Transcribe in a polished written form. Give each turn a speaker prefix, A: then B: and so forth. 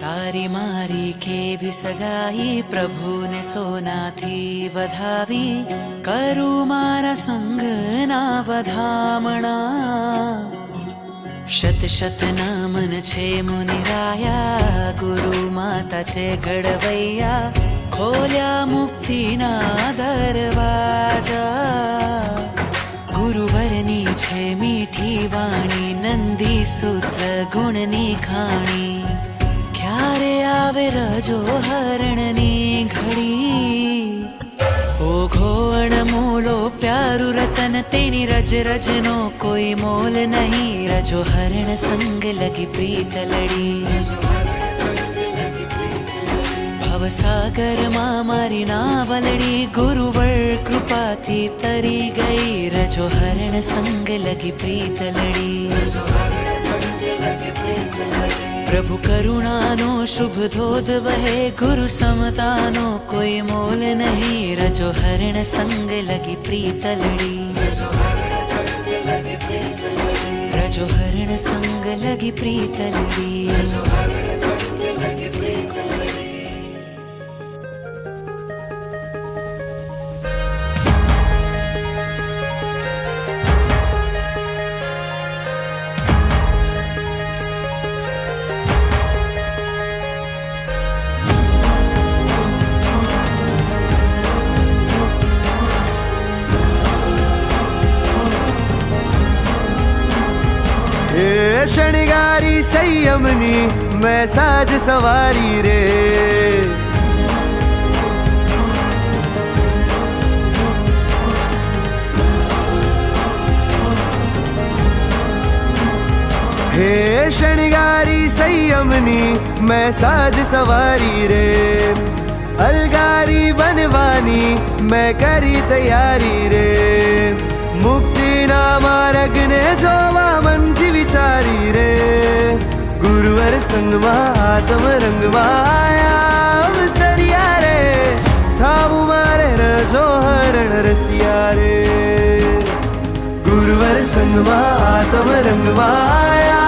A: તારી મારી કેવી સગાઈ પ્રભુને સોનાથી વધાવી કરું મારા સંગના વધામણા શત શત નમન છે મુનિરાયા ગુરુ માતા છે ઘડવૈયા ખોલ્યા મુક્તિના દરવાજા ગુરુવરની છે મીઠી વાણી નંદી સૂત્ર ગુણની ખાણી ક્યારે આવે રજો હરણની ઘડી ઓઘો અણમોલો પ્યારું રતન તેની રજ રજનો કોઈ મોલ નહીં રજો હરણ સંગ લગી પ્રીત લડી ભવસાગરમાં મારી નાવલડી ગુરુવર કૃપાથી તરી ગઈ રજો હરણ સંગ લગી પ્રીત લડી પ્રભુ કરુણાનો શુભ ધોધ વહે ગુરુ સમતાનો કોઈ મોલ નહીં રજો હરણ સંગ લગી પ્રીત લડી રજો હરણ સંગ લગી પ્રીત લડી
B: शणगारी संयमनी मैं साज सवारी रे हे शणगारी संयमनी मैं साज सवारी रे अलगारी बनवानी मैं करी तैयारी रे मुक्ति ना मार्ग ने जोवा मन की विचारी रे गुरुवर संग आत्म रंग आया अवसरिया रे थाऊ मारे रजो हरण रसिया रे गुरुवर संग आत्म रंग आया